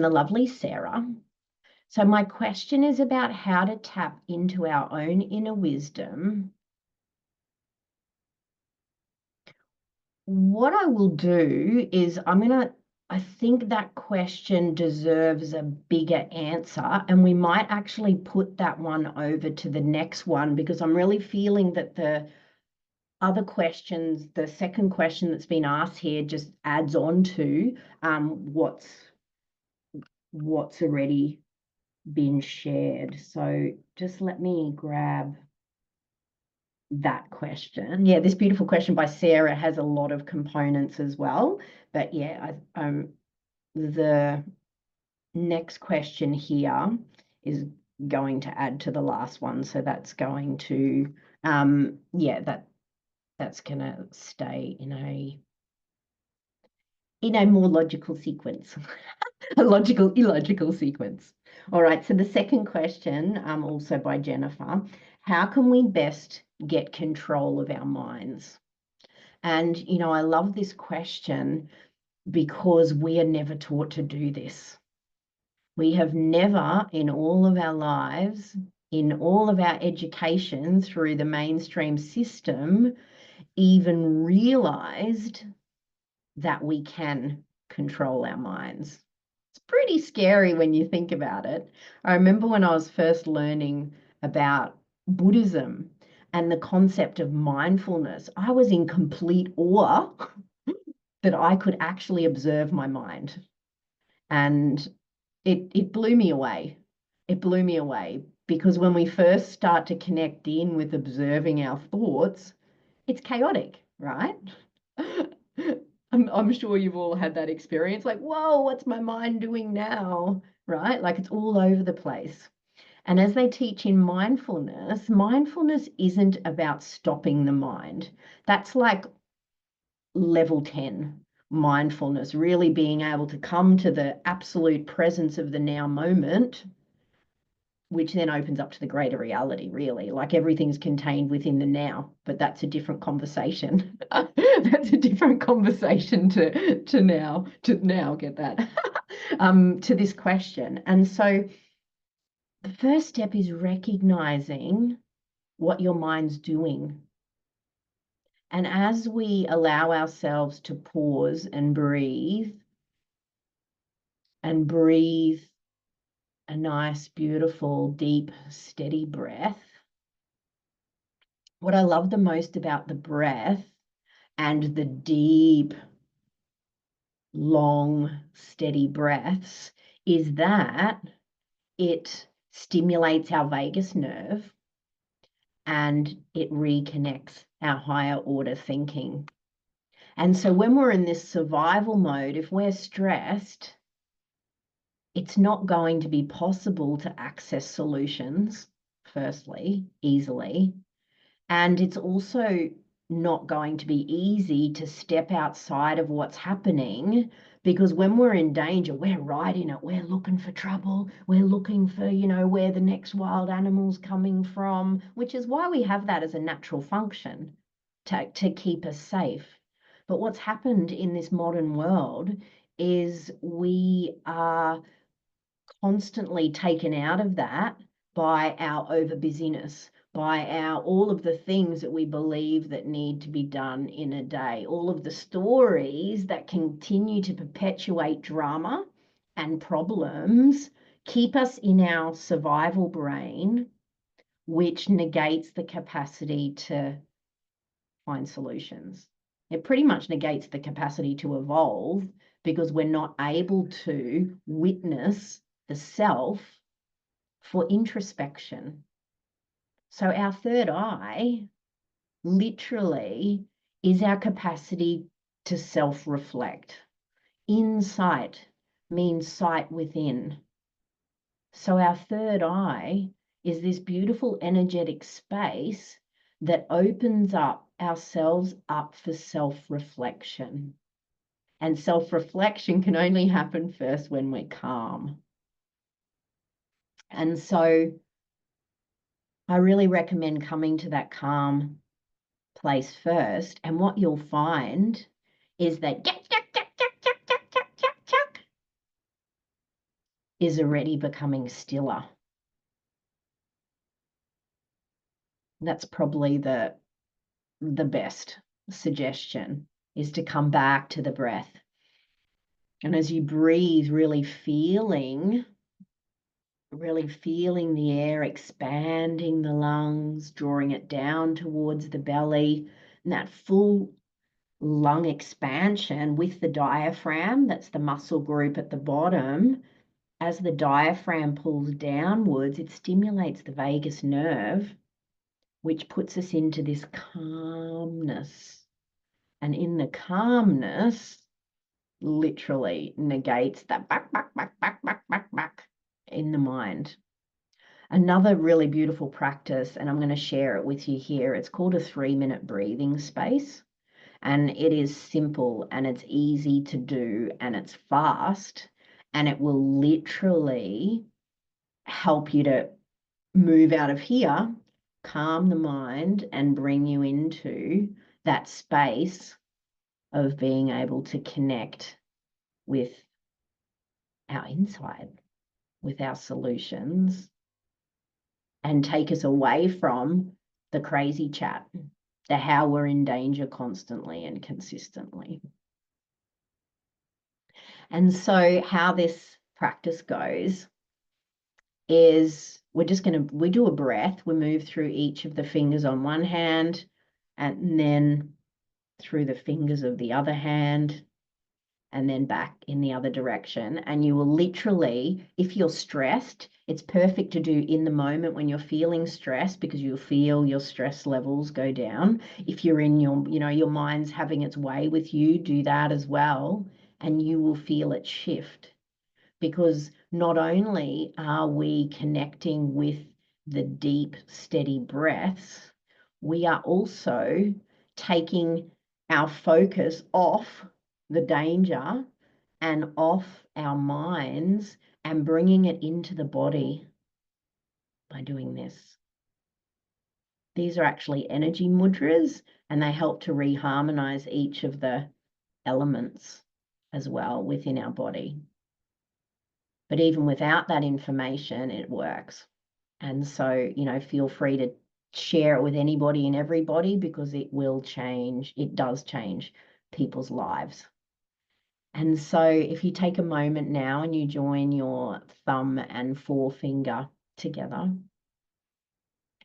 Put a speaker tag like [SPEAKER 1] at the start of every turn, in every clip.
[SPEAKER 1] from the lovely Sarah. So my question is about how to tap into our own inner wisdom. What I will do is I think that question deserves a bigger answer, and we might actually put that one over to the next one, because I'm really feeling that the other questions, the second question that's been asked here just adds on to what's already been shared. So just let me grab that question. Yeah, this beautiful question by Sarah has a lot of components as well. But yeah, the next question here is going to add to the last one. So that's going to, that's going to stay in a more logical sequence, a logical, illogical sequence. All right, so the second question, also by Jennifer, how can we best get control of our minds? And, I love this question because we are never taught to do this. We have never in all of our lives, in all of our education through the mainstream system, even realized that we can control our minds. It's pretty scary when you think about it. I remember when I was first learning about Buddhism and the concept of mindfulness, I was in complete awe that I could actually observe my mind. And it blew me away. It blew me away because when we first start to connect in with observing our thoughts, it's chaotic, right? I'm sure you've all had that experience, like, whoa, what's my mind doing now? Right? Like it's all over the place. And as they teach in mindfulness, mindfulness isn't about stopping the mind. That's like level 10 mindfulness, really being able to come to the absolute presence of the now moment, which then opens up to the greater reality, really. Like everything's contained within the now, but that's a different conversation. That's a different conversation to now get that to this question. And so the first step is recognizing what your mind's doing. And as we allow ourselves to pause and breathe a nice, beautiful, deep, steady breath, what I love the most about the breath and the deep, long, steady breaths is that it stimulates our vagus nerve and it reconnects our higher order thinking. And so when we're in this survival mode, if we're stressed, it's not going to be possible to access solutions, firstly, easily. And it's also not going to be easy to step outside of what's happening, because when we're in danger, we're right in it. We're looking for trouble. We're looking for, where the next wild animal's coming from, which is why we have that as a natural function to keep us safe. But what's happened in this modern world is we are constantly taken out of that by our overbusyness, by all of the things that we believe that need to be done in a day, all of the stories that continue to perpetuate drama and problems keep us in our survival brain, which negates the capacity to find solutions. It pretty much negates the capacity to evolve because we're not able to witness the self for introspection. So our third eye literally is our capacity to self-reflect. Insight means sight within. So our third eye is this beautiful energetic space that opens up ourselves up for self-reflection. And self-reflection can only happen first when we're calm. And so I really recommend coming to that calm place first. And what you'll find is that is already becoming stiller. That's probably the best suggestion, is to come back to the breath. And as you breathe, really feeling the air expanding the lungs, drawing it down towards the belly, and that full lung expansion with the diaphragm, that's the muscle group at the bottom. As the diaphragm pulls downwards, it stimulates the vagus nerve, which puts us into this calmness. And in the calmness, literally negates that back in the mind. Another really beautiful practice, and I'm going to share it with you here, it's called a 3-minute breathing space. And it is simple and it's easy to do and it's fast, and it will literally help you to move out of here, calm the mind, and bring you into that space of being able to connect with our inside, with our solutions, and take us away from the crazy chat, the how we're in danger constantly and consistently. And so how this practice goes is we do a breath. We move through each of the fingers on one hand and then through the fingers of the other hand and then back in the other direction. And you will literally, if you're stressed, it's perfect to do in the moment when you're feeling stressed, because you'll feel your stress levels go down. If you're in your mind's having its way with you, do that as well. And you will feel it shift, because not only are we connecting with the deep, steady breaths, we are also taking our focus off the danger and off our minds and bringing it into the body by doing this. These are actually energy mudras, and they help to reharmonize each of the elements as well within our body. But even without that information, it works. And so, feel free to share it with anybody and everybody, because it will change. It does change people's lives. And so if you take a moment now and you join your thumb and forefinger together,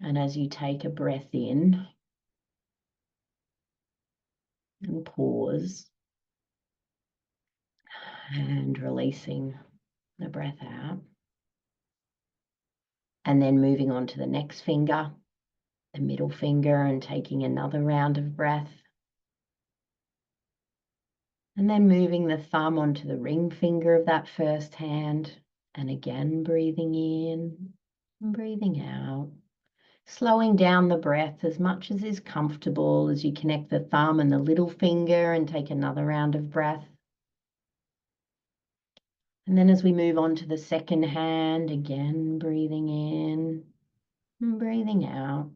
[SPEAKER 1] and as you take a breath in and pause and releasing the breath out, and then moving on to the next finger, the middle finger, and taking another round of breath. And then moving the thumb onto the ring finger of that first hand, and again breathing in and breathing out. Slowing down the breath as much as is comfortable as you connect the thumb and the little finger and take another round of breath. And then as we move on to the second hand, again breathing in and breathing out.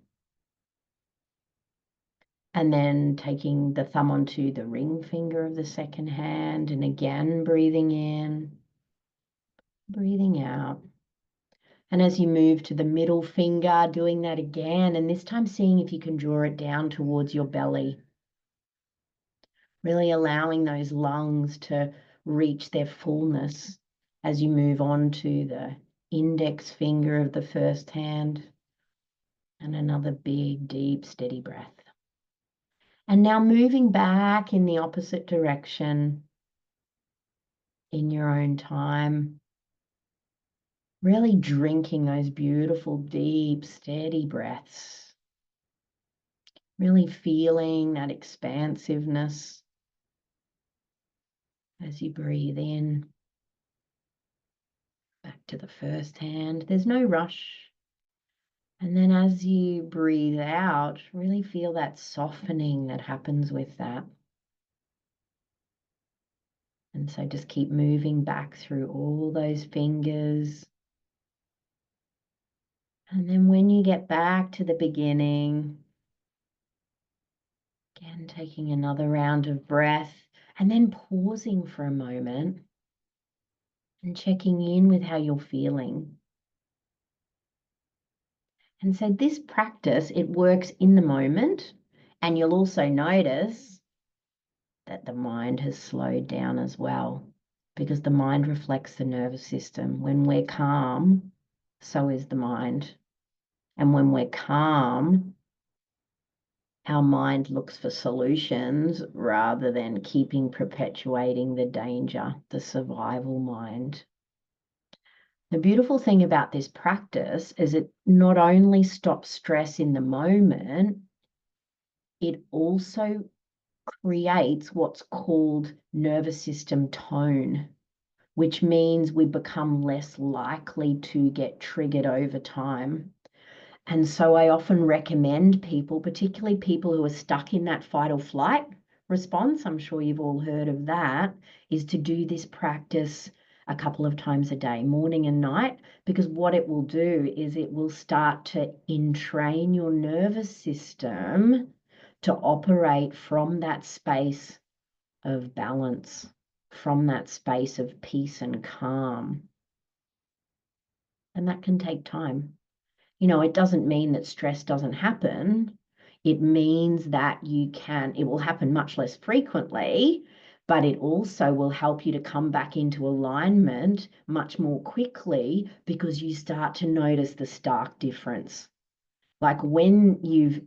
[SPEAKER 1] And then taking the thumb onto the ring finger of the second hand, and again breathing in, breathing out. And as you move to the middle finger, doing that again, and this time seeing if you can draw it down towards your belly. Really allowing those lungs to reach their fullness as you move on to the index finger of the first hand. And another big, deep, steady breath. And now moving back in the opposite direction in your own time. Really drinking those beautiful, deep, steady breaths. Really feeling that expansiveness as you breathe in. Back to the first hand. There's no rush. And then as you breathe out, really feel that softening that happens with that. And so just keep moving back through all those fingers. And then when you get back to the beginning, again, taking another round of breath and then pausing for a moment and checking in with how you're feeling. And so this practice, it works in the moment, and you'll also notice that the mind has slowed down as well, because the mind reflects the nervous system. When we're calm, so is the mind. And when we're calm, our mind looks for solutions rather than keeping perpetuating the danger, the survival mind. The beautiful thing about this practice is it not only stops stress in the moment, it also creates what's called nervous system tone, which means we become less likely to get triggered over time. And so I often recommend people, particularly people who are stuck in that fight or flight response, I'm sure you've all heard of that, is to do this practice a couple of times a day, morning and night, because what it will do is it will start to entrain your nervous system to operate from that space of balance, from that space of peace and calm. And that can take time. It doesn't mean that stress doesn't happen. It means that it will happen much less frequently, but it also will help you to come back into alignment much more quickly because you start to notice the stark difference. Like when you've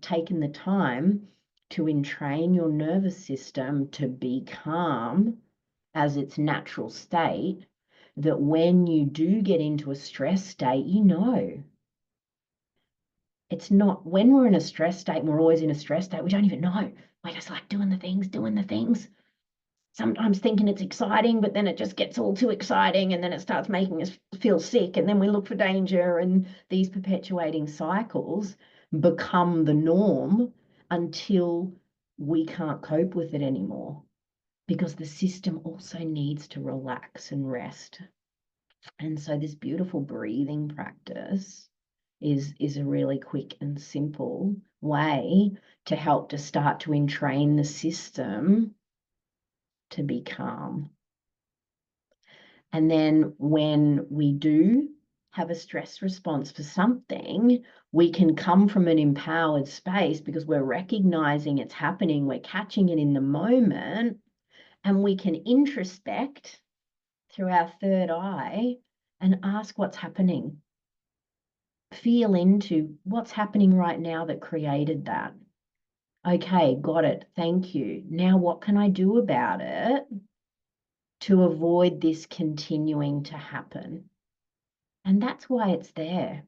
[SPEAKER 1] taken the time to entrain your nervous system to be calm as its natural state, that when you do get into a stress state, it's not when we're in a stress state and we're always in a stress state, we don't even know. We're just like doing the things, sometimes thinking it's exciting, but then it just gets all too exciting and then it starts making us feel sick. And then we look for danger, and these perpetuating cycles become the norm until we can't cope with it anymore, because the system also needs to relax and rest. And so this beautiful breathing practice is a really quick and simple way to help to start to entrain the system to be calm. And then when we do have a stress response for something, we can come from an empowered space because we're recognizing it's happening, we're catching it in the moment, and we can introspect through our third eye and ask what's happening. Feel into what's happening right now that created that. Okay, got it. Thank you. Now, what can I do about it to avoid this continuing to happen? And that's why it's there.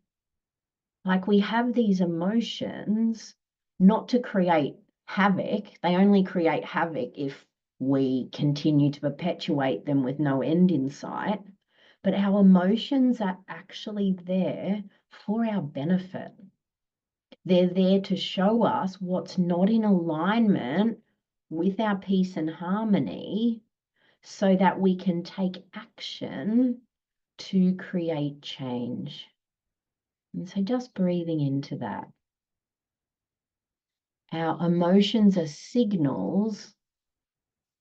[SPEAKER 1] Like, we have these emotions not to create havoc. They only create havoc if we continue to perpetuate them with no end in sight. But our emotions are actually there for our benefit. They're there to show us what's not in alignment with our peace and harmony so that we can take action to create change. And so just breathing into that. Our emotions are signals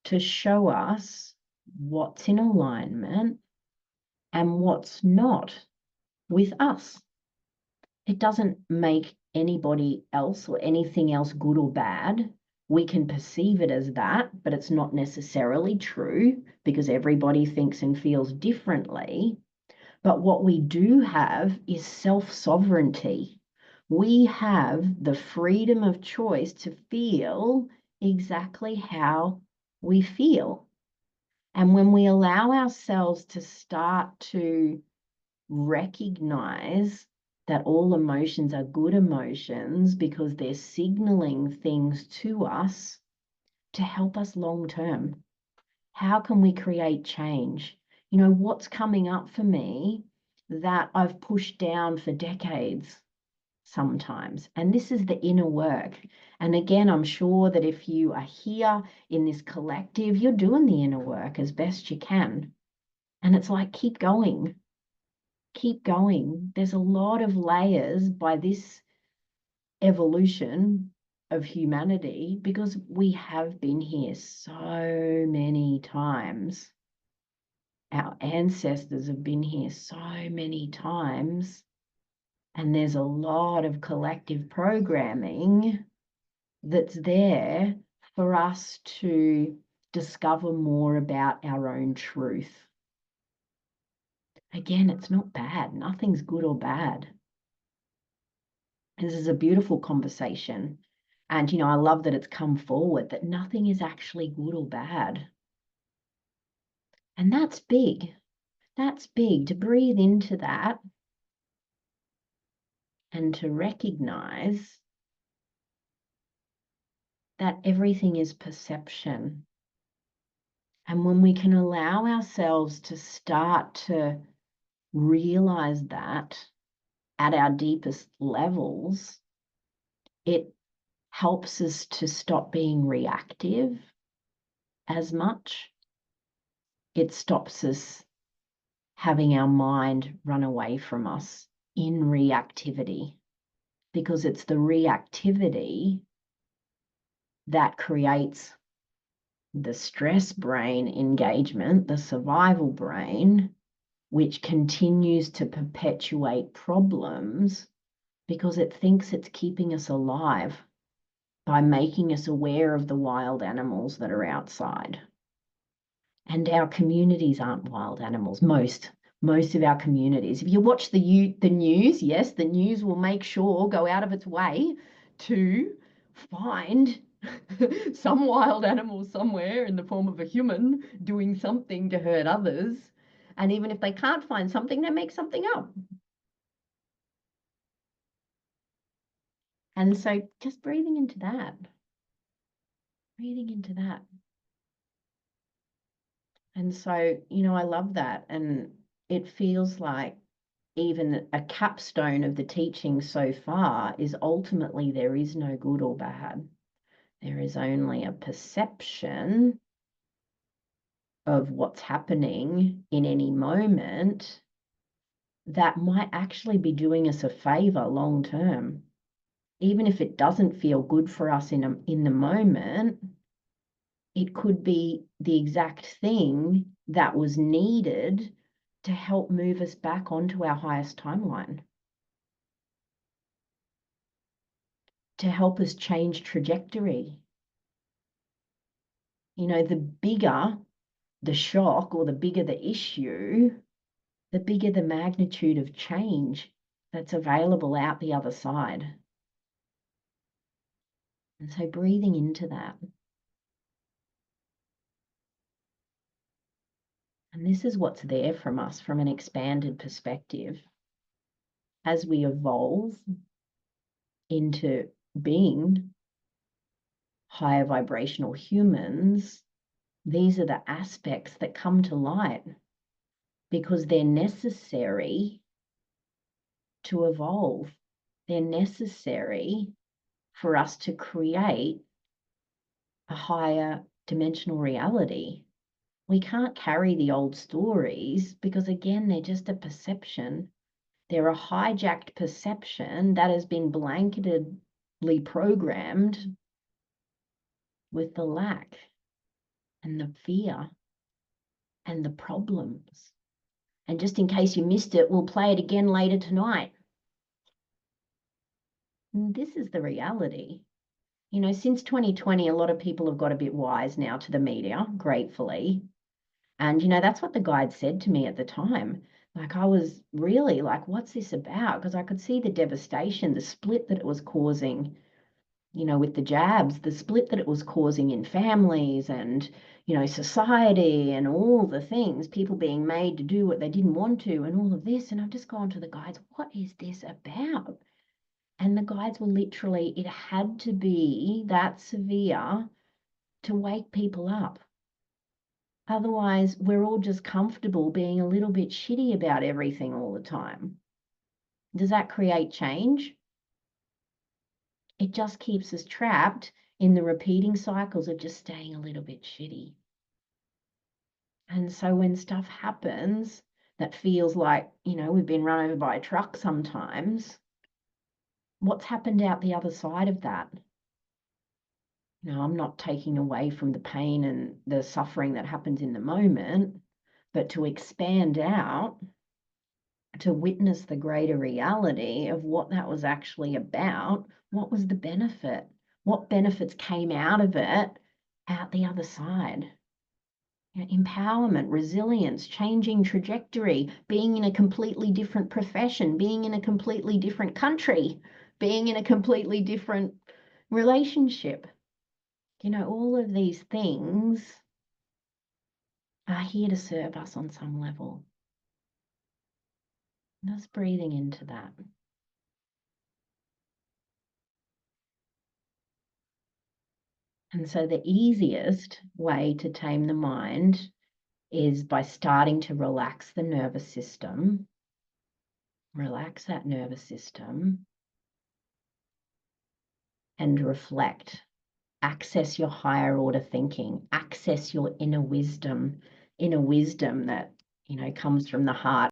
[SPEAKER 1] to show us what's in alignment and what's not with us. It doesn't make anybody else or anything else good or bad. We can perceive it as that, but it's not necessarily true because everybody thinks and feels differently. But what we do have is self-sovereignty. We have the freedom of choice to feel exactly how we feel. And when we allow ourselves to start to recognize that all emotions are good emotions because they're signaling things to us to help us long term. How can we create change? What's coming up for me that I've pushed down for decades sometimes? And this is the inner work. And again, I'm sure that if you are here in this collective, you're doing the inner work as best you can. And it's like, keep going. Keep going. There's a lot of layers by this evolution of humanity because we have been here so many times. our ancestors have been here so many times, and there's a lot of collective programming that's there for us to discover more about our own truth. Again, it's not bad. Nothing's good or bad. This is a beautiful conversation. And, I love that it's come forward that nothing is actually good or bad. And that's big. That's big to breathe into that and to recognize that everything is perception. And when we can allow ourselves to start to realize that at our deepest levels, it helps us to stop being reactive as much. It stops us having our mind run away from us in reactivity, because it's the reactivity that creates the stress brain engagement, the survival brain, which continues to perpetuate problems because it thinks it's keeping us alive by making us aware of the wild animals that are outside. And our communities aren't wild animals, most of our communities. If you watch the news, yes, the news will make sure, go out of its way to find some wild animal somewhere in the form of a human doing something to hurt others. And even if they can't find something, they make something up. And so just breathing into that. And so, I love that. And it feels like even a capstone of the teaching so far is ultimately there is no good or bad. There is only a perception of what's happening in any moment that might actually be doing us a favor long term. Even if it doesn't feel good for us in the moment, it could be the exact thing that was needed to help move us back onto our highest timeline, to help us change trajectory. The bigger the shock or the bigger the issue, the bigger the magnitude of change that's available out the other side. And so breathing into that. And this is what's there from us from an expanded perspective. As we evolve into being higher vibrational humans, these are the aspects that come to light because they're necessary to evolve. They're necessary for us to create a higher dimensional reality. We can't carry the old stories because, again, they're just a perception. They're a hijacked perception that has been blanketedly programmed with the lack and the fear and the problems. And just in case you missed it, we'll play it again later tonight. And this is the reality. Since 2020, a lot of people have got a bit wise now to the media, gratefully. And, that's what the guide said to me at the time. Like, I was really like, what's this about? Because I could see the devastation, the split that it was causing, with the jabs, the split that it was causing in families and, society and all the things, people being made to do what they didn't want to and all of this. And I've just gone to the guides, what is this about? And the guides were literally, it had to be that severe to wake people up. Otherwise, we're all just comfortable being a little bit shitty about everything all the time. Does that create change? It just keeps us trapped in the repeating cycles of just staying a little bit shitty. And so when stuff happens that feels like, we've been run over by a truck sometimes, what's happened out the other side of that? I'm not taking away from the pain and the suffering that happens in the moment, but to expand out, to witness the greater reality of what that was actually about. What was the benefit? What benefits came out of it out the other side? Empowerment, resilience, changing trajectory, being in a completely different profession, being in a completely different country, being in a completely different relationship. All of these things are here to serve us on some level. Just breathing into that. And so the easiest way to tame the mind is by starting to relax the nervous system. Relax that nervous system and reflect. Access your higher order thinking, access your inner wisdom that, comes from the heart